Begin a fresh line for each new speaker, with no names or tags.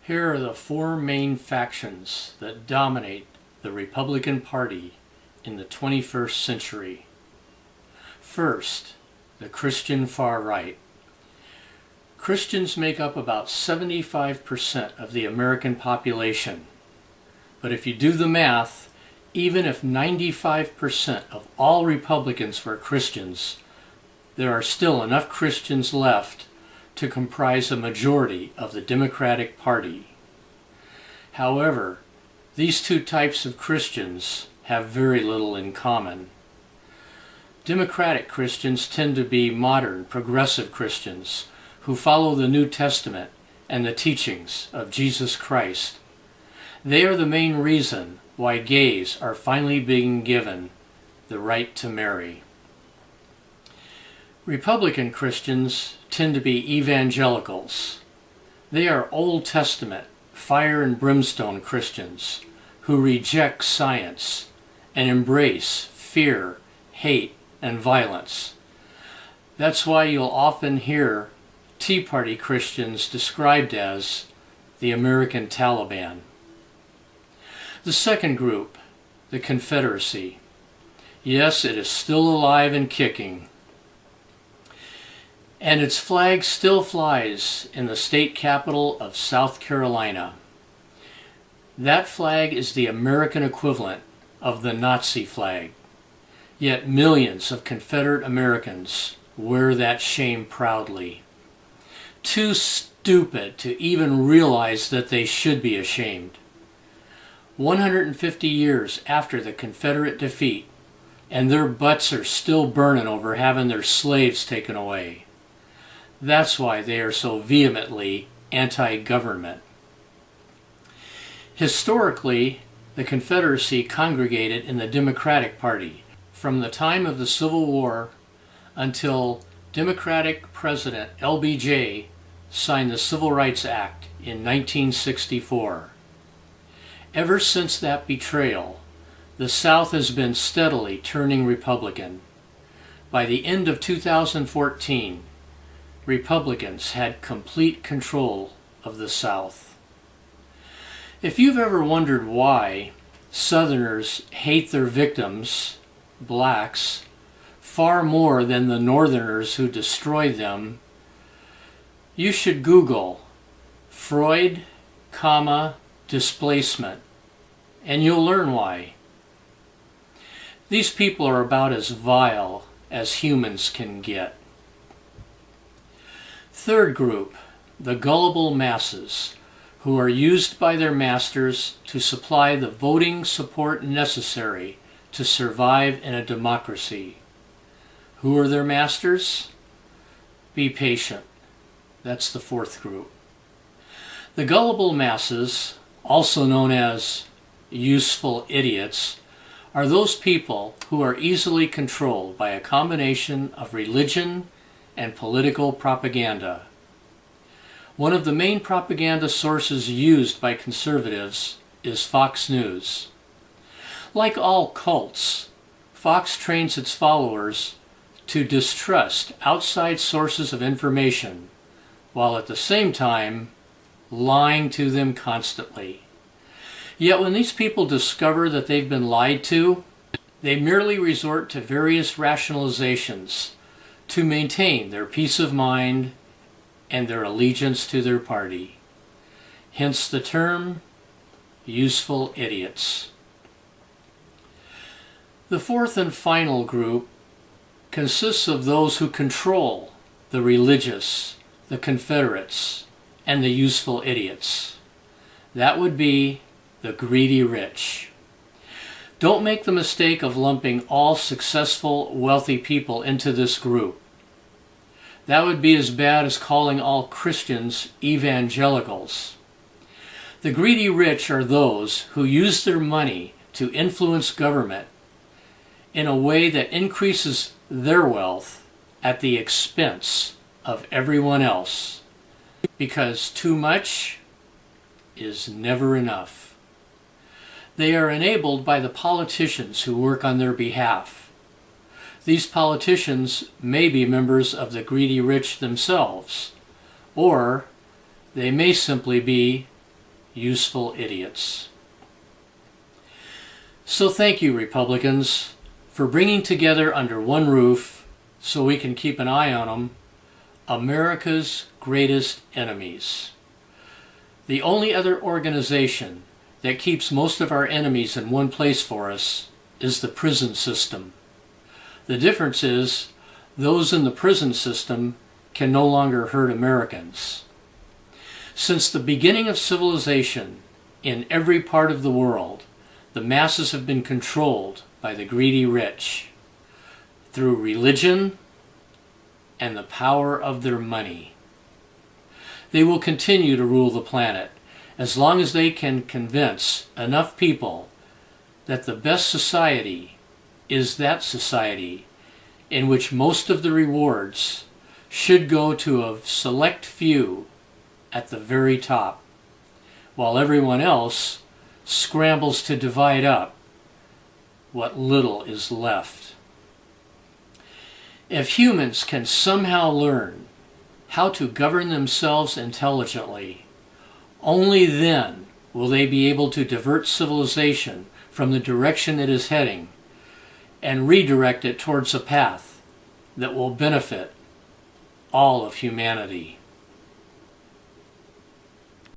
Here are the four main factions that dominate the Republican Party in the 21st century. First, the Christian far right. Christians make up about 75% of the American population. But if you do the math, even if 95% of all Republicans were Christians, there are still enough Christians left to comprise a majority of the Democratic Party. However, these two types of Christians have very little in common. Democratic Christians tend to be modern, progressive Christians who follow the New Testament and the teachings of Jesus Christ. They are the main reason why gays are finally being given the right to marry. Republican Christians tend to be evangelicals. They are Old Testament, fire and brimstone Christians who reject science and embrace fear, hate, and violence. That's why you'll often hear Tea Party Christians described as the American Taliban. The second group, the Confederacy. Yes, it is still alive and kicking. And its flag still flies in the state capital of South Carolina. That flag is the American equivalent of the Nazi flag. Yet millions of Confederate Americans wear that shame proudly. Too stupid to even realize that they should be ashamed. 150 years after the Confederate defeat, and their butts are still burning over having their slaves taken away. That's why they are so vehemently anti-government. Historically, the Confederacy congregated in the Democratic Party from the time of the Civil War until Democratic President LBJ signed the Civil Rights Act in 1964. Ever since that betrayal, the South has been steadily turning Republican. By the end of 2014, Republicans had complete control of the South. If you've ever wondered why Southerners hate their victims, blacks, far more than the Northerners who destroyed them, you should Google Freud, displacement, and you'll learn why. These people are about as vile as humans can get. Third group, the gullible masses, who are used by their masters to supply the voting support necessary to survive in a democracy. Who are their masters? Be patient. That's the fourth group. The gullible masses, also known as useful idiots, are those people who are easily controlled by a combination of religion and political propaganda. One of the main propaganda sources used by conservatives is Fox News. Like all cults, Fox trains its followers to distrust outside sources of information, while at the same time lying to them constantly. Yet when these people discover that they've been lied to, they merely resort to various rationalizations to maintain their peace of mind and their allegiance to their party. Hence the term, useful idiots. The fourth and final group consists of those who control the religious, the Confederates, and the useful idiots. That would be the greedy rich. Don't make the mistake of lumping all successful, wealthy people into this group. That would be as bad as calling all Christians evangelicals. The greedy rich are those who use their money to influence government in a way that increases their wealth at the expense of everyone else, because too much is never enough. They are enabled by the politicians who work on their behalf. These politicians may be members of the greedy rich themselves, or they may simply be useful idiots. So thank you, Republicans, for bringing together under one roof, so we can keep an eye on them, America's greatest enemies. The only other organization that keeps most of our enemies in one place for us is the prison system. The difference is those in the prison system can no longer hurt Americans. Since the beginning of civilization, in every part of the world, the masses have been controlled by the greedy rich through religion and the power of their money. They will continue to rule the planet as long as they can convince enough people that the best society is that society in which most of the rewards should go to a select few at the very top, while everyone else scrambles to divide up what little is left. If humans can somehow learn how to govern themselves intelligently, only then will they be able to divert civilization from the direction it is heading and redirect it towards a path that will benefit all of humanity.